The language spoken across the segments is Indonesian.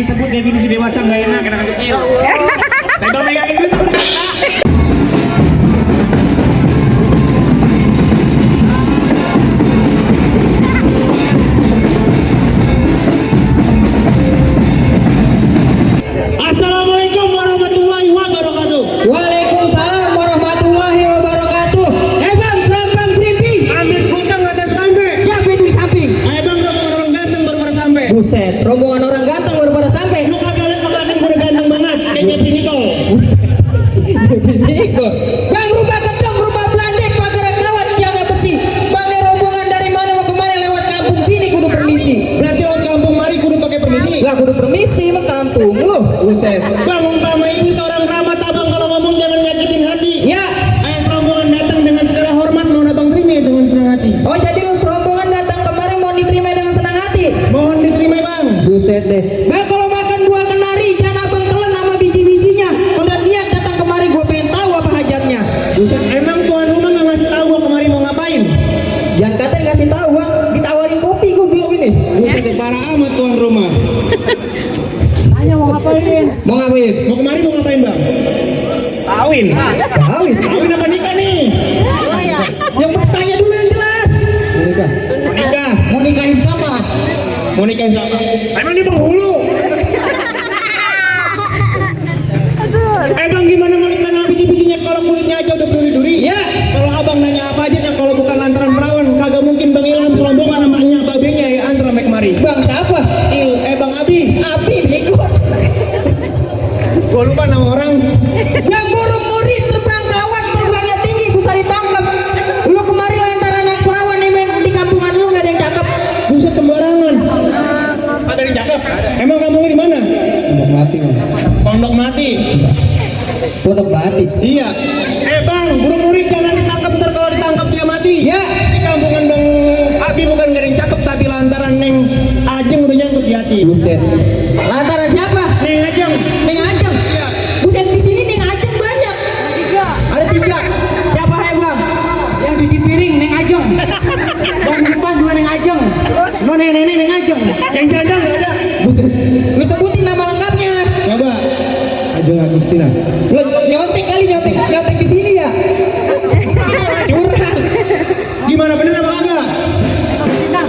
disebut definisi dewasa nggak enak, anak kecil. Tapi megangin duit aku dikata. Assalamualaikum warahmatullahi wabarakatuh. Waalaikumsalam warahmatullahi wabarakatuh. Bang, Selampang Srimping. Ambil sekutang atas sampai. Siapa itu di samping? Bang, rombongan orang ganteng baru pada sampai. Buset, rombongan orang ganteng baru pada sampai. Lu kagak lihat pengantin gue udah ganteng banget. Kayaknya Piniko. Piniko. Bang, rumah gedung, rumah belanja, pagar kawat, tiang besi. Bang, ini rombongan dari mana mau kemana lewat kampung sini kudu permisi. Berarti lewat kampung mari kudu pakai permisi. Lah kudu permisi mah kampung lu. Buset. Bang, umpama ibu seorang keramat abang kalau ngomong jangan nyakitin hati. Ya. Ayo serombongan datang dengan segala hormat mau abang terima dengan senang hati. Oh, jadi lu serombongan datang kemarin mau diterima dengan senang hati. Mohon diterima bang. Buset deh. Bang, kalau makan buah kenari jangan abang telan sama biji-bijinya. Kalau niat datang kemari gue pengen tahu apa hajatnya. Buset. Emang tuan rumah nggak ngasih tahu gua kemari mau ngapain? Jangan katanya kasih tahu bang, ditawarin kopi gue bilang ini. Buset, parah amat tuan rumah. Hanya mau ngapain? Mau ngapain? Mau kemari mau ngapain bang? Kawin. Kawin. Kawin apa nikah nih? Yang bertanya dulu yang jelas. Nikah. Nikah. Mau nikahin sama? Mau nikahin siapa? Emang dia penghulu? Bang gimana mau nikah sama biji-bijinya kalau kulitnya aja udah berduri-duri? Ya. Kalau abang nanya apa aja yang kalau bukan lantaran perawan kagak mungkin bang Ilham serombongan namanya babenya ya antara mek mari. Bang siapa? Bang Abi. Abi ikut. Gua lupa nama orang. Bang burung murid terbang kawan terbangnya tinggi susah ditangkap. Lu kemari lantaran anak perawan nih di kampungan lu nggak ada yang cakep. Buset sembarangan. Ada yang cakep. Emang kampungnya di mana? Pondok mati bang. Pondok Mati. Pondok mati. Iya. Bang, burung murid jangan ditangkap ntar kalau ditangkap dia mati. Ya. Di kampungan Bang Abi bukan gak ada yang cakep tapi lantaran Neng Ajeng udah nyangkut di hati. Buset. Lantaran siapa? Neng Ajeng. Neng Ajeng. Iya. Buset di sini Neng Ajeng banyak. Ada 3. Siapa ya bang? Yang cuci piring Neng Ajeng. Yang di depan juga Neng Ajeng. No nenek Neng Ajeng. Yang janda gak ada. Buset. Lu sebutin nama lengkapnya. Coba. Ajeng Agustina. Lu nyontek kali nyontek di sini ya. Curang. Gimana bener apa kagak?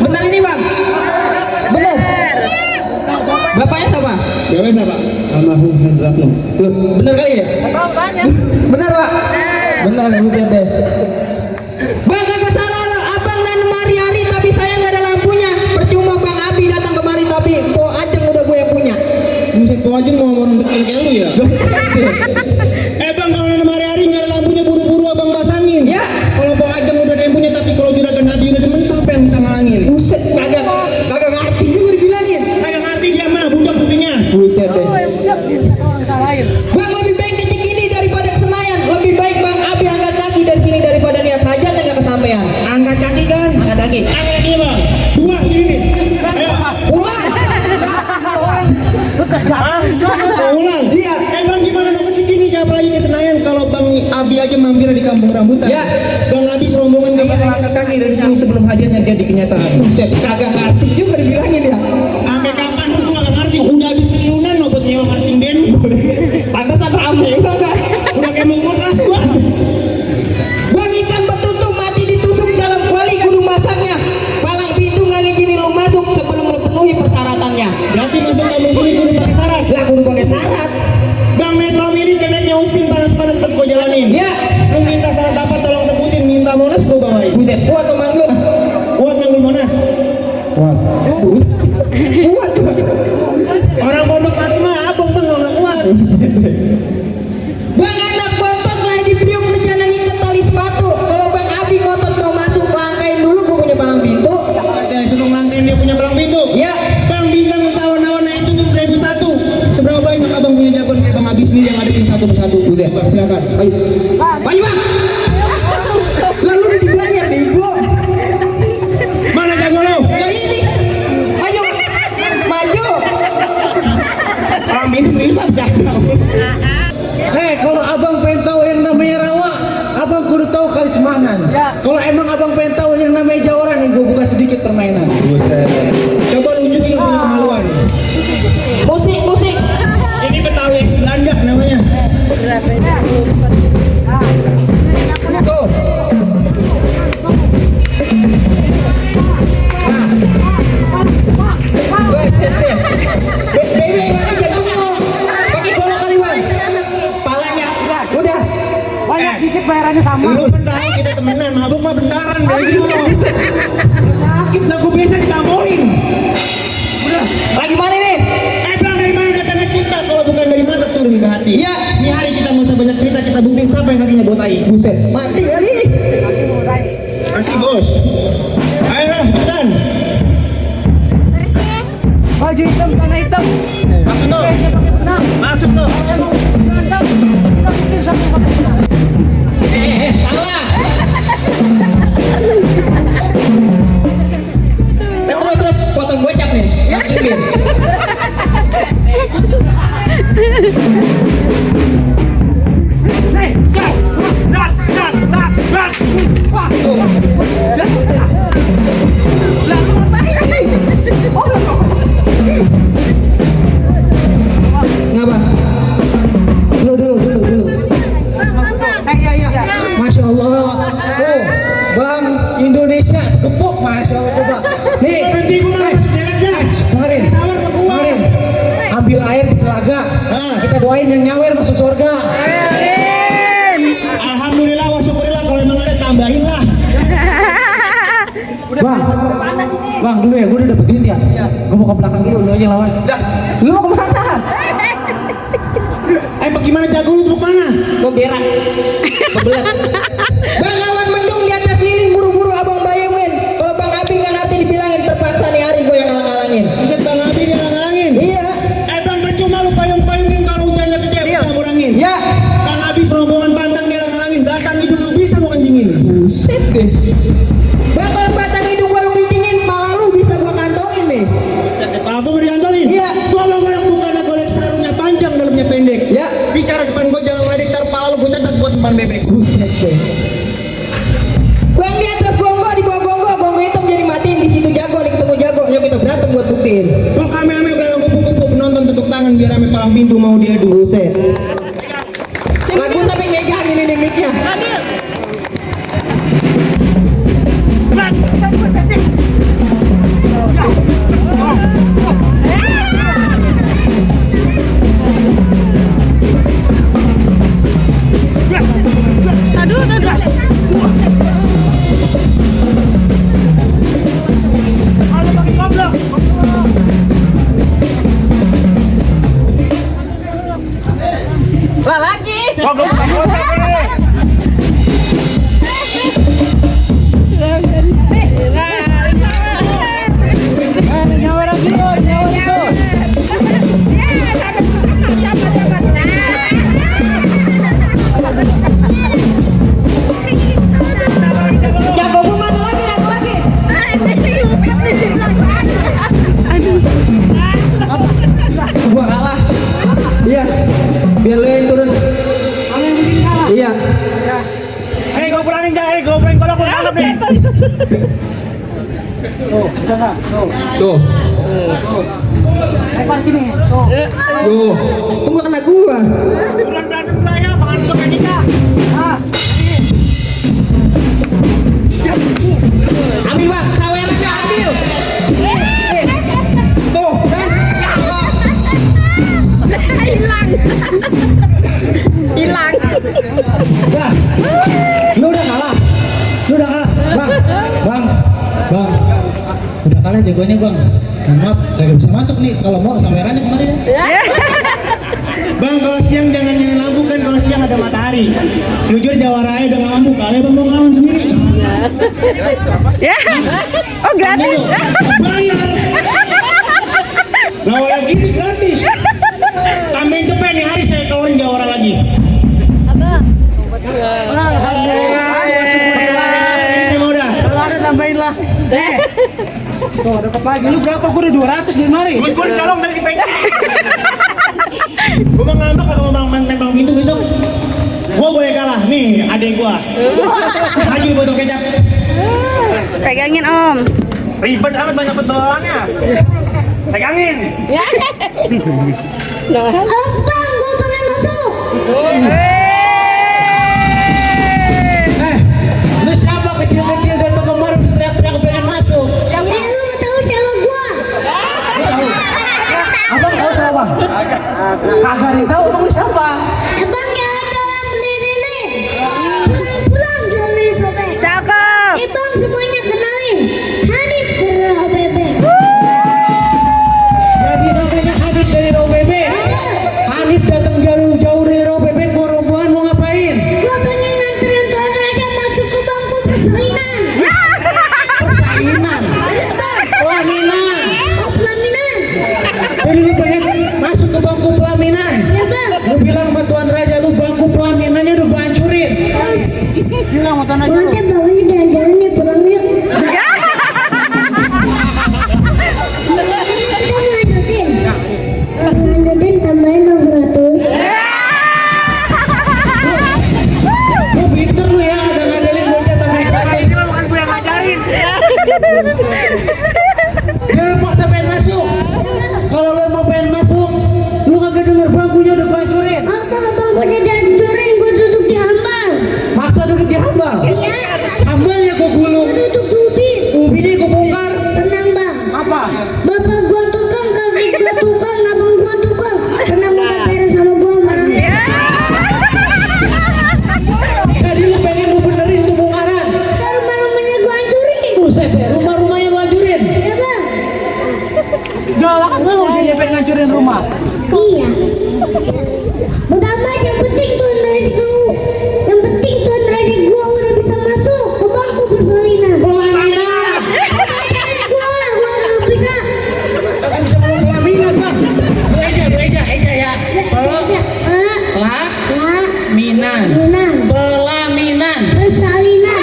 Benar ini bang. Benar. Bapaknya siapa? Bapaknya siapa? Almarhum Hendratno. Benar kali ya? Benar pak. Benar buset deh. Bang kagak salah lah. Abang dan hari-hari tapi saya nggak ada lampunya. Percuma bang Abi datang kemari tapi Po Ajeng udah gue yang punya. Buset, Po Ajeng mau orang deketin kayak lu ya? Bang kalau nanam hari-hari nggak ada lampunya buru-buru abang pasangin. Ya. Kalau Po Ajeng udah ada yang punya tapi kalau juragan Abi udah demen siapa yang bisa ngalangin? Buset kagak ngerti juga dibilangin. Kagak ngerti dia mah budak buktinya. Buset deh. Bang lebih baik titik ini daripada ke Senayan. Lebih baik bang Abi angkat kaki dari sini daripada lihat hajat nggak kesampaian. Angkat kaki kan? Angkat kaki. Angkat kaki bang. 2 gini. Ayo. Pulang. Ulang. Iya. Bang gimana mau ke sini apalagi ke Senayan kalau Bang Abi aja mampir di Kampung Rambutan. Ya. Bang Abi serombongan gak bakal angkat kaki dari sini sebelum hajatnya jadi kenyataan. Buset kagak ngerti juga dibilangin ya. Sampai kapan tuh gua gak ngerti. Udah habis triliunan loh buat nyewa marching band. Pantesan rame banget. Udah kayak mau ngurus gua. Bang ikan betutu mati ditusuk dalam kuali kudu masaknya. Palang pintu nggak ngizinin lu masuk sebelum lu penuhi persyaratannya. Berarti masuk kampung sini kudu pakai syarat. Lah kudu pakai syarat. Bang Metro Mini keneknya Austin panas-panas tetep gua jalanin. Ya. Lu minta syarat apa tolong sebutin. Minta Monas gua bawain. Buset kuat tuh manggil. Kuat manggul Monas. Kuat. Kuat juga. Orang Pondok Mati mah abang bang gak kuat. Bang anak bontot lah di Priok kerja ngikat tali sepatu. Kalau Bang Abi ngotot mau masuk langkain dulu gue punya palang pintu. Ada suruh ngangkain dia punya palang pintu. Ya. Bang bintang usahawan-awan itu tuh 1.001. Seberapa banyak abang punya jagoan kayak Bang Abi sendiri yang ngadepin satu persatu? Udah. Bang silakan. Ayo. Maju bang. Lalu udah dibayar bego. Mana jago lo? Nah ini. Maju. Maju. Palang pintu serius apa jago? Kalau abang pengen tahu yang namanya rawa, abang kudu tahu Kalismanan. Kalau emang abang pengen tahu yang namanya Jawaran, nih gue buka sedikit permainan. Buset. Coba nunjukin lu punya kemaluan. Musik bang dari dulu. Sakit lah gue biasa ditamoin. Udah. Lagi mana nih? Bang dari mana datangnya cinta kalau bukan dari mata turun ke hati. Iya. Ini hari kita nggak usah banyak cerita, kita buktiin siapa yang kakinya botai. Buset, mati kali. Masih bos. Ayo lah, cepetan. Baju hitam, tanah hitam. Maksud lo? Maksud lo? Salah. Terus potong gocap nih. Yakin. Ngapa? Dulu. Masya Allah. Tuh, Bang Indonesia sekepok, Masya Allah, coba. Nih, Nanti gue malah masuk jalan dah. dengerin. Sabar ke gua. Dengerin. Ambil air di telaga. Kita doain yang nyawer masuk surga. Alhamdulillah wa syukurillah, kalau emang ada tambahin lah. Bang, dulu ya, gue udah dapet duit ya. Gue mau ke belakang dulu, lu aja lawan. Lu mau kemana? Bagaimana jago lu mau mana? Gua berak. Kebelet. Bang awan mendung di atas lilin buru-buru abang bayangin. Kalau Bang Abi nggak nanti dibilangin terpaksa nih hari gue yang ngalang-ngalangin. Buset bang Abi ngalang-ngalangin. Iya. Bang percuma lu payung-payungin kalau hujannya gede campur angin. Ya. Bang Abi rombongan pantang ngalang-ngalangin, datang hidup lu bisa lu kencingin. Buset deh. Bang kalau batang hidung gua lu kencingin, pala lu bisa gua kantongin nih. Buset, kalau gua mau diantolin. Iya. Gua mau ngolek bukannya golek sarungnya panjang dalamnya pendek. Ya. Bicara depan gua jangan ngeledek, tar pala lu gua cacat buat empan bebek. Buset deh. Bang di atas gongo, di bawah gongo hitam jadi matiin, di situ jago, nih ketemu jago, yuk kita berantem buat buktiin. Lu kame-ame berang kupu-kupu penonton tepuk tangan biar ame palang pintu mau diadu. Buset. Lagu sampai megangin ini mic-nya. Lah lagi. Oh, gua bukan kotak ini. Jago gua mana lagi, jago lagi. Gua kalah. Iya. Biar lu yang turun. Iya. Hei, gue pulangin jangan, gue pengen kolak gue tangkap nih. Tuh. Tuh. Tunggu kena gua. Bulan berantem saya, makan ke Medika. Ambil bang, sawerannya ambil. Tuh, kan? Hilang. Dah, lu udah kalah. Bang. Udah kalah jagoannya bang. Nah, maaf, kagak bisa masuk nih. Kalau mau sawerannya kemarin ya. Bang, kalau siang jangan nyalain lampu kan, kalau siang ada matahari. Jujur Jawara udah nggak mampu, kalian bang mau ngelawan sendiri. Ya. Oh gratis. Bayar. Lawan yang gini gratis. Tambahin cepet nih hari saya keluarin Jawara lagi. Alhamdulillah. Ini saya mau udah. Kalau ada tambahin lah. Tuh dapat lagi. Lu berapa? Gue udah 200 di mari. Gue dicolong tadi di bengkel. Gue mau ngambek kalau mau main pintu besok. Gue boleh kalah. Nih adek gue. Maju botol kecap. Pegangin Om. Ribet amat banyak petualangannya. Pegangin. Bang, gue pengen masuk. Lu siapa kecil-kecil datang kemarin teriak-teriak pengen masuk? Lu mau tahu siapa gua? Abang tahu siapa bang? Kagak ada yang tahu abang lu siapa? Abang yang ada beli lilin. Pulang-pulang jual lilin sobek. Cakep. Bang Galak lu dia pengen ngancurin rumah. Iya. Pertama yang penting tuan raja kau. Yang penting tuan raja gua udah bisa masuk ke bangku persalinan. Pelaminan. Gua nggak bisa. Tapi bisa ngomong pelaminan, Bang. Eja ya. Pelaminan. Minang. Pelaminan. Persalinan.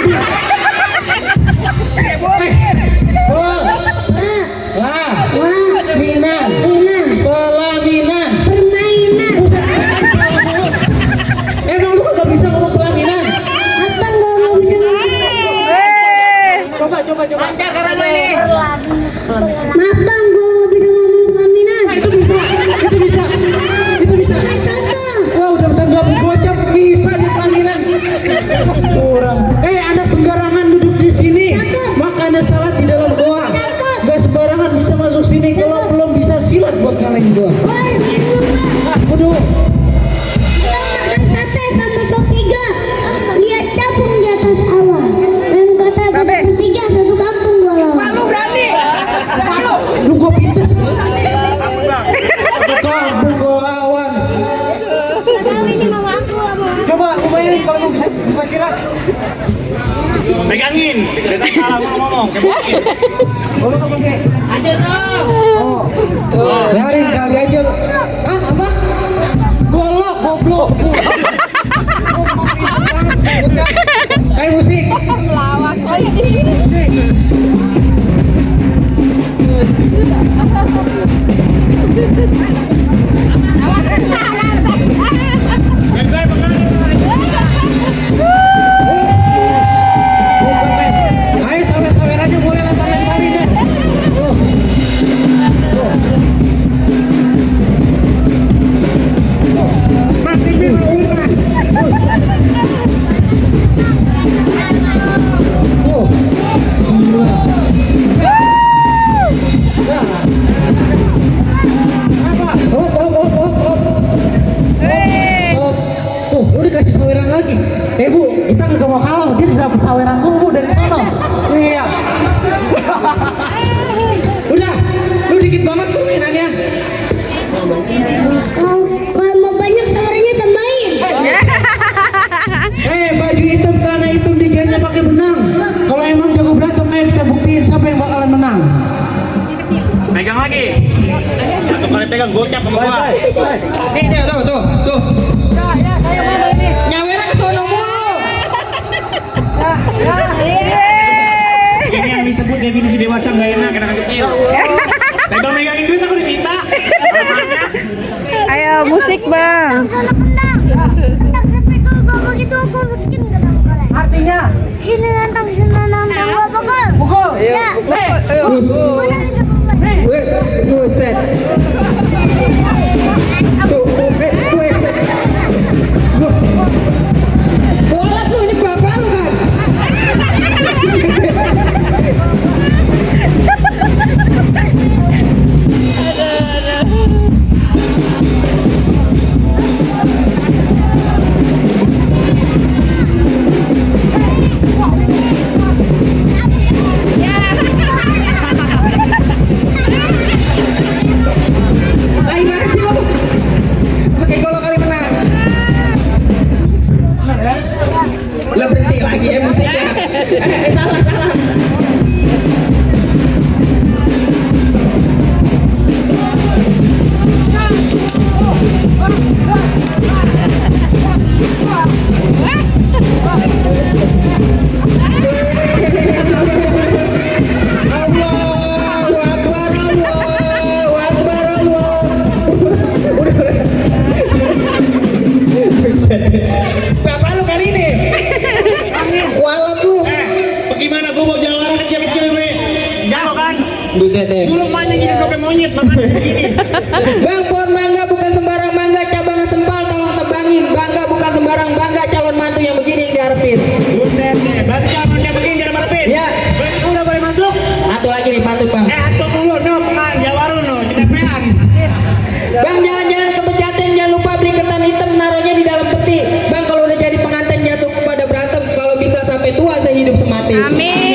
Pelaminan. Minang. Pelaminan. Permainan. Emang lu nggak bisa ngomong pelaminan? Apa nggak bisa ngomong? Coba. Maaf bang, gua nggak bisa ngomong pelaminan. Itu bisa. Kan contoh. Wah, udah tanggap gocap bisa di pelaminan. Kurang. Anak sembarangan duduk di sini. Makannya salat di dalam goa. Gak sembarangan bisa masuk sini kalau belum bisa silat buat ngalahin gua. Wah, itu bang. Waduh. Kita makan sate sama sop iga. Lihat capung di atas awan. Dan kata bertiga satu kampung gua lawan. Lu gua pintes. Kampung gua lawan. Tahu ini mau aku apa? Coba lu bayangin kalau mau bisa silat. Pegangin. Dekat salah ngomong. Lu apa pakai? Ajar dong. Oh. Biarin kali aja lu. Hah, apa? Golok, goblok. Musik. Pelawak Ayo sawer-sawer aja boleh lempar-lemparin deh. Mati dia mau ulas. Tuh, lu dikasih saweran lagi. Bu, kita nggak mau kalah. Dia dapat saweran dulu dari sana. Iya. Udah, lu dikit banget permainannya. Kalau mau banyak sawernya tambahin. Baju hitam tanah hitam dijalannya pakai benang. Kalau emang jago berantem, ayo kita buktiin siapa yang bakalan menang. Pegang lagi. Satu kali pegang gocap sama gua. Tuh. Nyawera ke sono mulu. Ini yang disebut definisi dewasa nggak enak, anak kecil. Megangin duit aku diminta. Ayo musik bang. Sana kendang. Kendang tapi kalau gak begitu aku miskin gak bakal. Artinya, Sini nantang gak bakal. pukul. Ya. Mana bisa berbuat? Buset. Buset. Bola tuh ini bapak lu kan. Gimana sih lo? Pakai golok kali menang. Lo berhenti lagi ya musiknya. Salah. Bapak lu kali ini. Kualat lu. Bagaimana gua mau jalan orang kecil-kecil gue? Jago kan? Buset deh. Dulu mainnya gini dope monyet makanya begini. Bang, pohon mangga bukan sembarang mangga, cabangnya sempal tolong tebangin. Bangga bukan sembarang bangga, calon mantu yang begini yang diharapin. Buset deh. Berarti zamannya begini jangan marapin. Ya. Berarti gua udah boleh masuk? Satu lagi nih pantun bang. Atau mulu no, Jawaru no, cetepean. Bang, jalan-jalan ke Pejaten jangan lupa beli ketan hitam naruhnya di dalam peti. Bang, kalau udah jadi pengantin jatuh pada berantem, kalau bisa sampai tua saya hidup semati. Amin.